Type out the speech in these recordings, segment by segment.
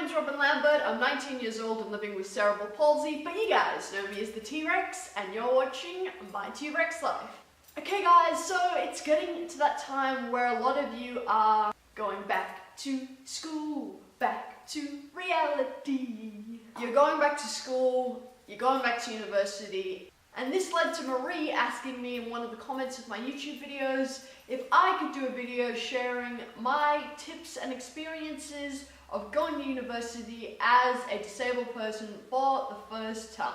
name's Robin Lambert, I'm 19 years old and living with cerebral palsy, but you guys know me as the T-Rex, and you're watching my T-Rex life. Okay guys, so it's getting to that time where a lot of you are going back to school, back to reality. You're going back to school, you're going back to university, and this led to Marie asking me in one of the comments of my YouTube videos if I could do a video sharing my tips and experiences of going to university as a disabled person for the first time.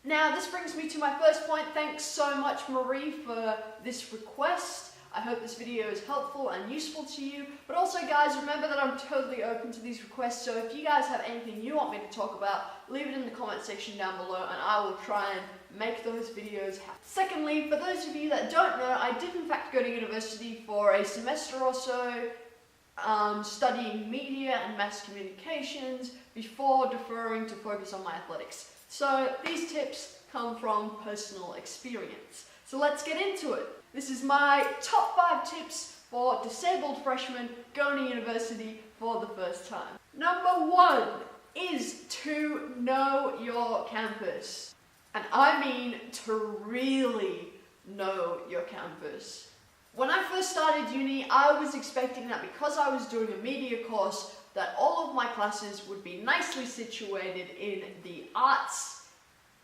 Now this brings me to my first point. Thanks so much Marie for this request. I hope this video is helpful and useful to you, but also guys, remember that I'm totally open to these requests, so if you guys have anything you want me to talk about, leave it in the comment section down below and I will try and make those videos happen. Secondly, for those of you that don't know, I did in fact go to university for a semester or so, studying media and mass communications before deferring to focus on my athletics. So these tips come from personal experience. So let's get into it. This is my top 5 tips for disabled freshmen going to university for the first time. Number 1 is to know your campus. And I mean to really know your campus. When I first started uni, I was expecting that because I was doing a media course, that all of my classes would be nicely situated in the arts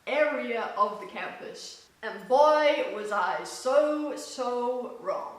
area of the campus. And boy, was I so wrong.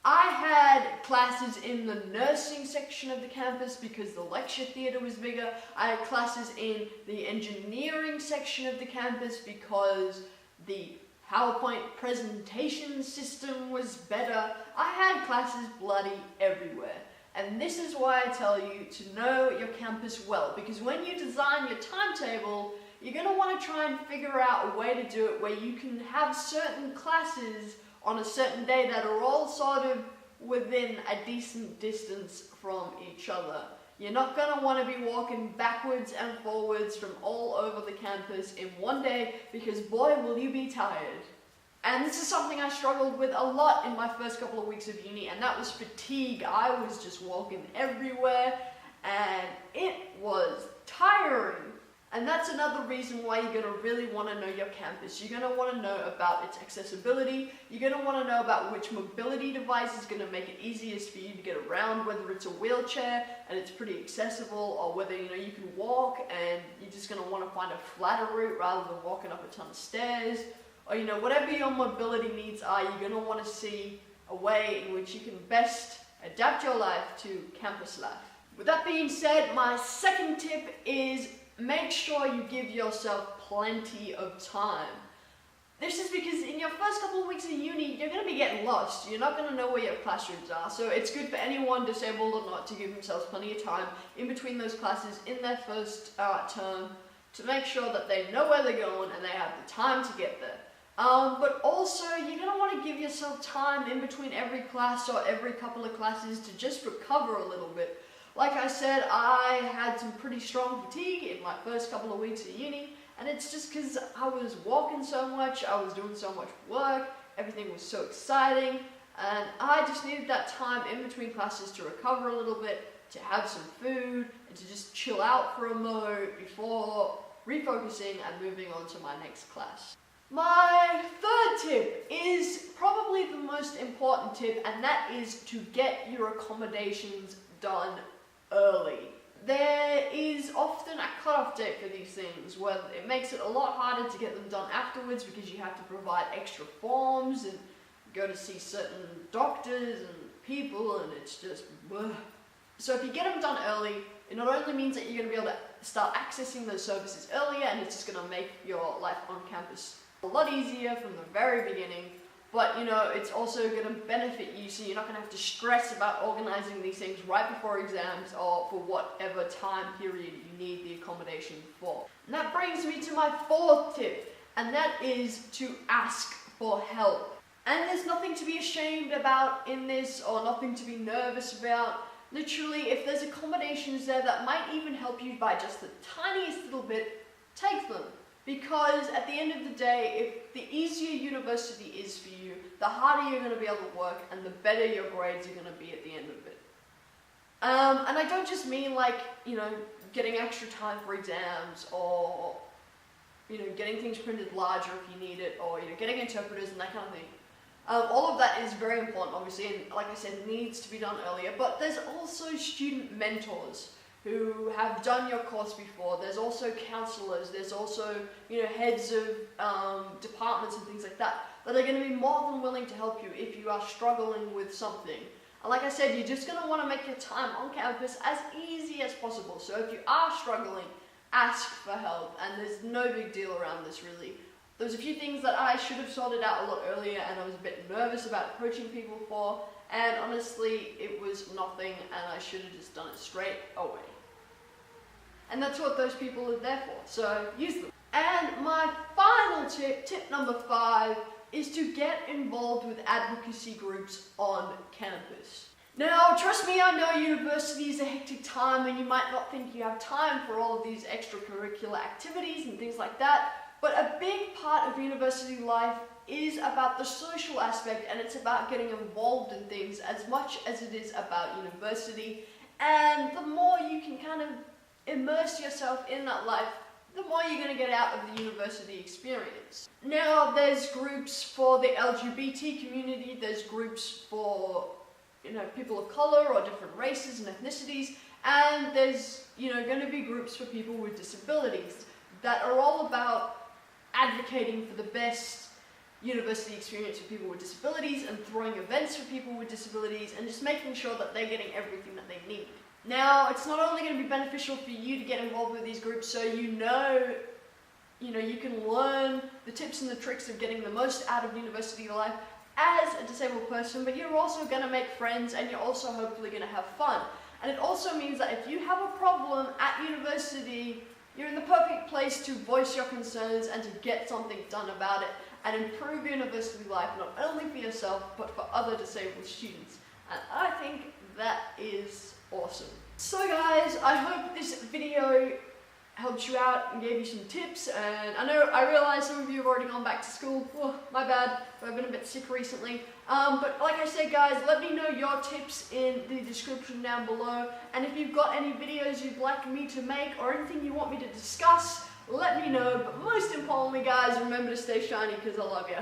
I had classes in the nursing section of the campus because the lecture theatre was bigger. I had classes in the engineering section of the campus because the PowerPoint presentation system was better. I had classes bloody everywhere. And this is why I tell you to know your campus well, because when you design your timetable, you're going to want to try and figure out a way to do it where you can have certain classes on a certain day that are all sort of within a decent distance from each other. You're not going to want to be walking backwards and forwards from all over the campus in one day, because boy will you be tired. And this is something I struggled with a lot in my first couple of weeks of uni, and that was fatigue. I was just walking everywhere and it was tiring. And that's another reason why you're going to really want to know your campus. You're going to want to know about its accessibility. You're going to want to know about which mobility device is going to make it easiest for you to get around, whether it's a wheelchair and it's pretty accessible, or whether you can walk and you're just going to want to find a flatter route rather than walking up a ton of stairs. Or whatever your mobility needs are, you're going to want to see a way in which you can best adapt your life to campus life. With that being said, my second tip is make sure you give yourself plenty of time. This is because in your first couple of weeks of uni, you're going to be getting lost. You're not going to know where your classrooms are, so it's good for anyone, disabled or not, to give themselves plenty of time in between those classes in their first term to make sure that they know where they're going and they have the time to get there. But also, you're going to want to give yourself time in between every class or every couple of classes to just recover a little bit. Like I said, I had some pretty strong fatigue in my first couple of weeks of uni, and it's just because I was walking so much, I was doing so much work, everything was so exciting, and I just needed that time in between classes to recover a little bit, to have some food, and to just chill out for a mo before refocusing and moving on to my next class. My third tip is probably the most important tip, and that is to get your accommodations done early. There is often a cutoff date for these things where it makes it a lot harder to get them done afterwards because you have to provide extra forms and go to see certain doctors and people, and it's just bleh. So if you get them done early, it not only means that you're going to be able to start accessing those services earlier, and it's just going to make your life on campus a lot easier from the very beginning, but it's also going to benefit you, so you're not going to have to stress about organizing these things right before exams or for whatever time period you need the accommodation for. And that brings me to my fourth tip, and that is to ask for help. And there's nothing to be ashamed about in this, or nothing to be nervous about. Literally, if there's accommodations there that might even help you by just the tiniest little bit, take them. Because at the end of the day, if the easier university is for you, the harder you're going to be able to work and the better your grades are going to be at the end of it. And I don't just mean like, getting extra time for exams, or, getting things printed larger if you need it, or, getting interpreters and that kind of thing. All of that is very important, obviously, and like I said, needs to be done earlier, but there's also student mentors who have done your course before. There's also counselors, there's also, heads of departments and things like that are going to be more than willing to help you if you are struggling with something. And like I said, you're just going to want to make your time on campus as easy as possible. So if you are struggling, ask for help, and there's no big deal around this really. There was a few things that I should have sorted out a lot earlier and I was a bit nervous about approaching people for, and honestly it was nothing and I should have just done it straight away. And that's what those people are there for, so use them. And my final tip number 5, is to get involved with advocacy groups on campus. Now, trust me, I know university is a hectic time and you might not think you have time for all of these extracurricular activities and things like that, but a big part of university life is about the social aspect, and it's about getting involved in things as much as it is about university. And the more you can kind of immerse yourself in that life, the more you're going to get out of the university experience. Now, there's groups for the LGBT community, there's groups for, people of color or different races and ethnicities, and there's, going to be groups for people with disabilities that are all about advocating for the best university experience for people with disabilities and throwing events for people with disabilities and just making sure that they're getting everything that they need. Now, it's not only going to be beneficial for you to get involved with these groups so you can learn the tips and the tricks of getting the most out of university life as a disabled person, but you're also going to make friends and you're also hopefully going to have fun. And it also means that if you have a problem at university, you're in the perfect place to voice your concerns and to get something done about it and improve university life, not only for yourself, but for other disabled students. And I think that is awesome. So guys, I hope this video helped you out and gave you some tips, and I realize some of you have already gone back to school. Oh, my bad, I've been a bit sick recently. But like I said guys, let me know your tips in the description down below, and if you've got any videos you'd like me to make or anything you want me to discuss, let me know. But most importantly guys, remember to stay shiny because I love you.